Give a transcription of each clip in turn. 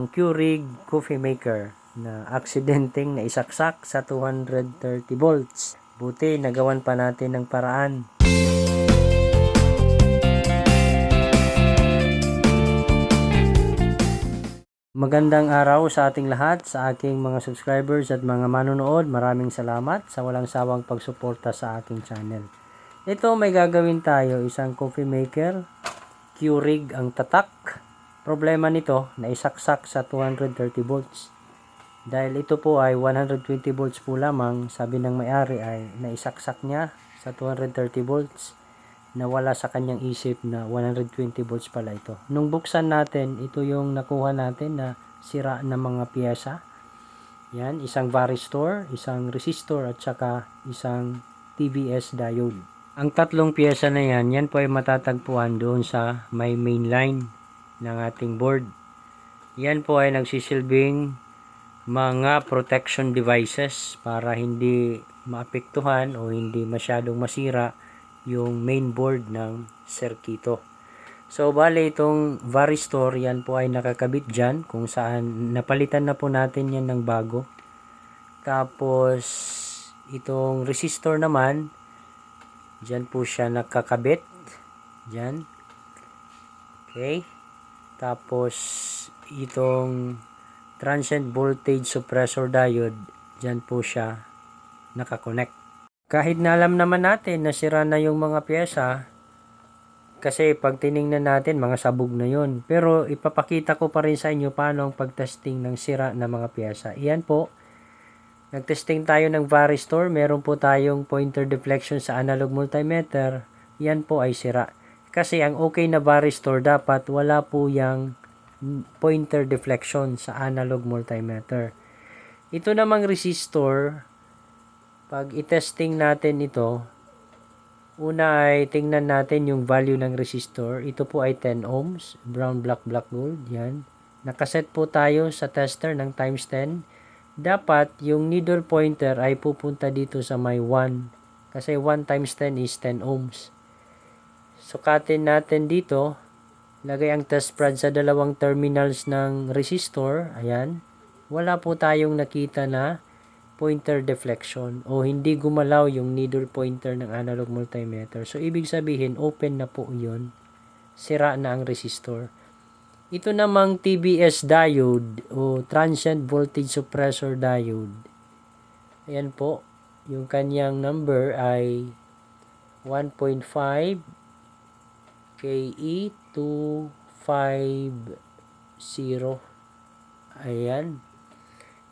Keurig coffee maker na aksidenteng naisaksak sa 230 volts. Buti nagawan pa natin ng paraan. Magandang araw sa ating lahat, sa aking mga subscribers at mga manonood. Maraming salamat sa walang sawang pagsuporta sa aking channel. Ito, may gagawin tayo, isang coffee maker, Keurig ang tatak. Problema nito, naisaksak sa 230 volts. Dahil ito po ay 120 volts po lamang, sabi ng may-ari ay naisaksak niya sa 230 volts. Nawala sa kanyang isip na 120 volts pala ito. Nung buksan natin, ito yung nakuha natin na sira na mga piyesa. Yan, isang varistor, isang resistor at saka isang TVS diode. Ang tatlong piyesa na yan po ay matatagpuan doon sa may main line ng ating board. Yan po ay nagsisilbing mga protection devices para hindi maapektuhan o hindi masyadong masira yung main board ng serkito. So bale itong varistor, yan po ay nakakabit dyan kung saan napalitan na po natin yan ng bago. Tapos itong resistor naman, dyan po siya nakakabit. Dyan. Okay. Tapos itong transient voltage suppressor diode, dyan po siya nakakonect. Kahit na alam naman natin na sira na yung mga pyesa, kasi pag tiningnan natin mga sabog na yun. Pero ipapakita ko pa rin sa inyo paano ang pagtesting ng sira na mga pyesa. Iyan po, nagtesting tayo ng varistor, meron po tayong pointer deflection sa analog multimeter. Yan po ay sira. Kasi ang okay na varistor dapat wala po yung pointer deflection sa analog multimeter. Ito namang resistor, pag i-testing natin ito, una ay tingnan natin yung value ng resistor. Ito po ay 10 ohms, brown, black, black, gold. Yan. Nakaset po tayo sa tester ng times 10. Dapat yung needle pointer ay pupunta dito sa may 1. Kasi 1 times 10 is 10 ohms. Sukatin natin dito. Lagay ang test prod sa dalawang terminals ng resistor. Ayan. Wala po tayong nakita na pointer deflection o hindi gumalaw yung needle pointer ng analog multimeter. So, ibig sabihin, open na po yun. Sira na ang resistor. Ito namang TVS diode o transient voltage suppressor diode. Ayan po. Yung kanyang number ay 1.5 KE250. Ayan.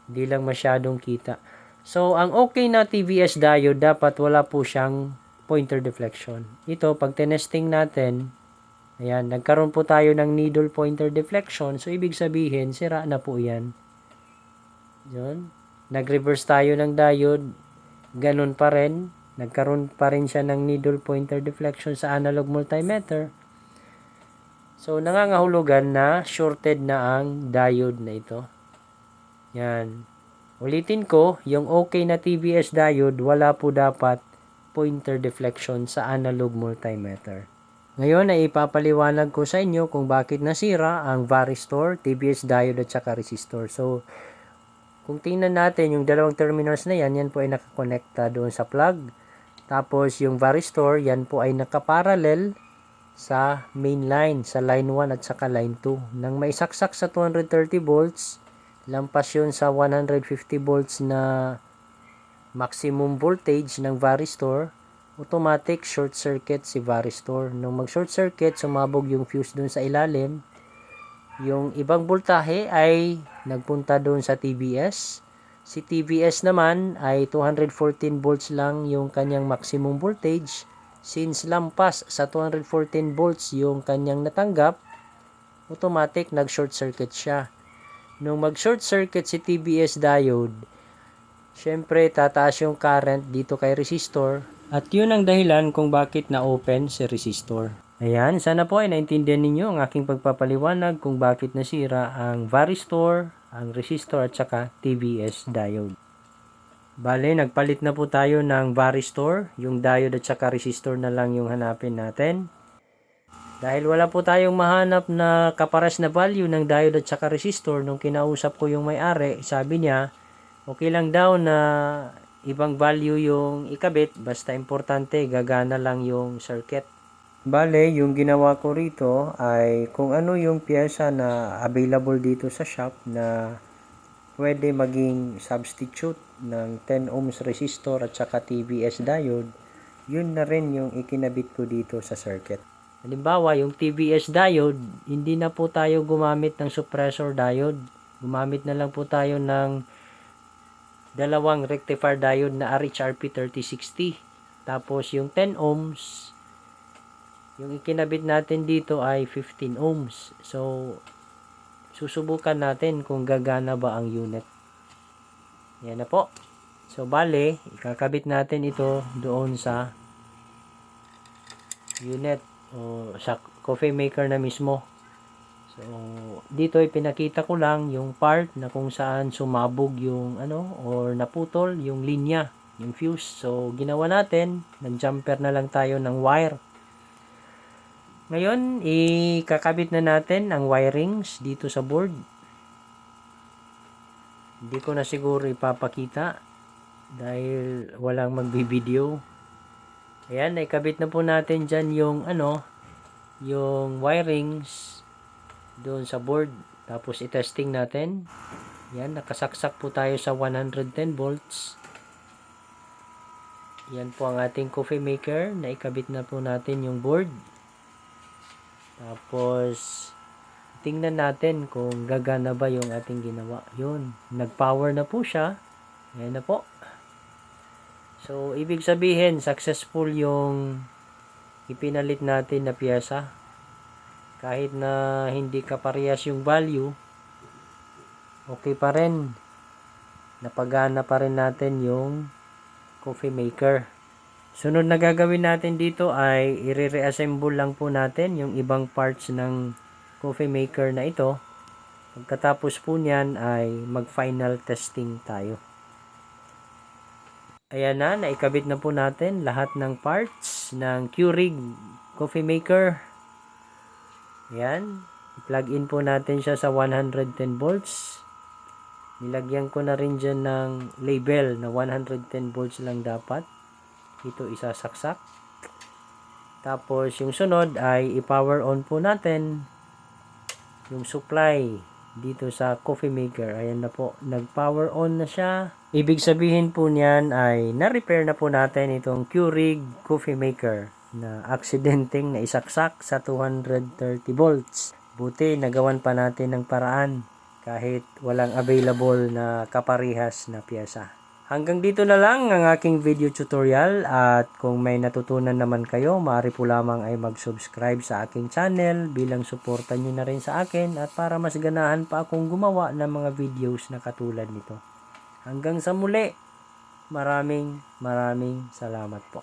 Hindi lang masyadong kita. So, ang okay na TVS diode, dapat wala po siyang pointer deflection. Ito, pag tinesting natin, ayan, nagkaroon po tayo ng needle pointer deflection. So, ibig sabihin, sira na po yan. Yun. Nag-reverse tayo ng diode. Ganun pa rin. Nagkaroon pa rin siya ng needle pointer deflection sa analog multimeter. So, nangangahulugan na shorted na ang diode na ito. Yan. Ulitin ko, yung okay na TVS diode, wala po dapat pointer deflection sa analog multimeter. Ngayon ay ipapaliwanag ko sa inyo kung bakit nasira ang varistor, TVS diode at saka resistor. So, kung tingnan natin yung dalawang terminals na yan po ay nakakonekta doon sa plug. Tapos yung varistor, yan po ay nakaparallel sa main line, sa line 1 at saka line 2. Nang maisaksak sa 230 volts, lampas yun sa 150 volts na maximum voltage ng varistor, automatic short circuit si varistor. Nung mag short circuit, sumabog yung fuse dun sa ilalim. Yung ibang voltahe ay nagpunta dun sa TVS. Si TVS naman ay 214 volts lang yung kanyang maximum voltage. Since lampas sa 214 volts yung kanyang natanggap, automatic nag-short circuit siya. Nung mag-short circuit si TVS diode, syempre tataas yung current dito kay resistor at yun ang dahilan kung bakit na-open si resistor. Ayan, sana po ay naintindihan ninyo ang aking pagpapaliwanag kung bakit nasira ang varistor, ang resistor at saka TVS diode. Bale, nagpalit na po tayo ng varistor, yung diode at saka resistor na lang yung hanapin natin. Dahil wala po tayong mahanap na kapares na value ng diode at saka resistor, nung kinausap ko yung may-ari, sabi niya, okay lang daw na ibang value yung ikabit, basta importante gagana lang yung circuit. Bale, yung ginawa ko rito ay kung ano yung pyesa na available dito sa shop na pwede maging substitute ng 10 ohms resistor at saka TVS diode, yun na rin yung ikinabit ko dito sa circuit. Halimbawa, yung TVS diode, hindi na po tayo gumamit ng suppressor diode. Gumamit na lang po tayo ng dalawang rectifier diode na RHRP 3060. Tapos yung 10 ohms, yung ikinabit natin dito ay 15 ohms. So, susubukan natin kung gagana ba ang unit. Yan na po. So, bale, ikakabit natin ito doon sa unit o sa coffee maker na mismo. So, dito ay pinakita ko lang yung part na kung saan sumabog yung or naputol yung linya, yung fuse. So, ginawa natin, nag-jumper na lang tayo ng wire. Ngayon, ikakabit na natin ang wirings dito sa board. Hindi ko na siguro ipapakita dahil walang magbibideo. Ayan, naikabit na po natin dyan yung yung wirings doon sa board. Tapos i-testing natin. Yan, nakasaksak po tayo sa 110 volts. Yan po ang ating coffee maker. Naikabit na po natin yung board. Tapos tingnan natin kung gagana ba yung ating ginawa. Yun, nag-power na po siya. Ayan na po. So, ibig sabihin, successful yung ipinalit natin na piyesa. Kahit na hindi kaparehas yung value, okay pa rin. Napagana pa rin natin yung coffee maker. Sunod na gagawin natin dito ay i-reassemble lang po natin yung ibang parts ng coffee maker na ito. Pagkatapos po niyan ay mag-final testing tayo. Ayan na, naikabit na po natin lahat ng parts ng Keurig coffee maker. Ayan, i-plug in po natin siya sa 110 volts. Nilagyan ko na rin dyan ng label na 110 volts lang dapat. Ito isasaksak. Tapos yung sunod ay i-power on po natin yung supply dito sa coffee maker. Ayan na po, nag-power on na siya. Ibig sabihin po niyan ay na-repair na po natin itong Keurig coffee maker na aksidenteng na isaksak sa 230 volts. Buti nagawan pa natin ng paraan kahit walang available na kaparehas na piyesa. Hanggang dito na lang ang aking video tutorial, at kung may natutunan naman kayo, maaari po lamang ay mag-subscribe sa aking channel bilang suporta nyo na rin sa akin at para mas ganahan pa akong gumawa ng mga videos na katulad nito. Hanggang sa muli, maraming salamat po.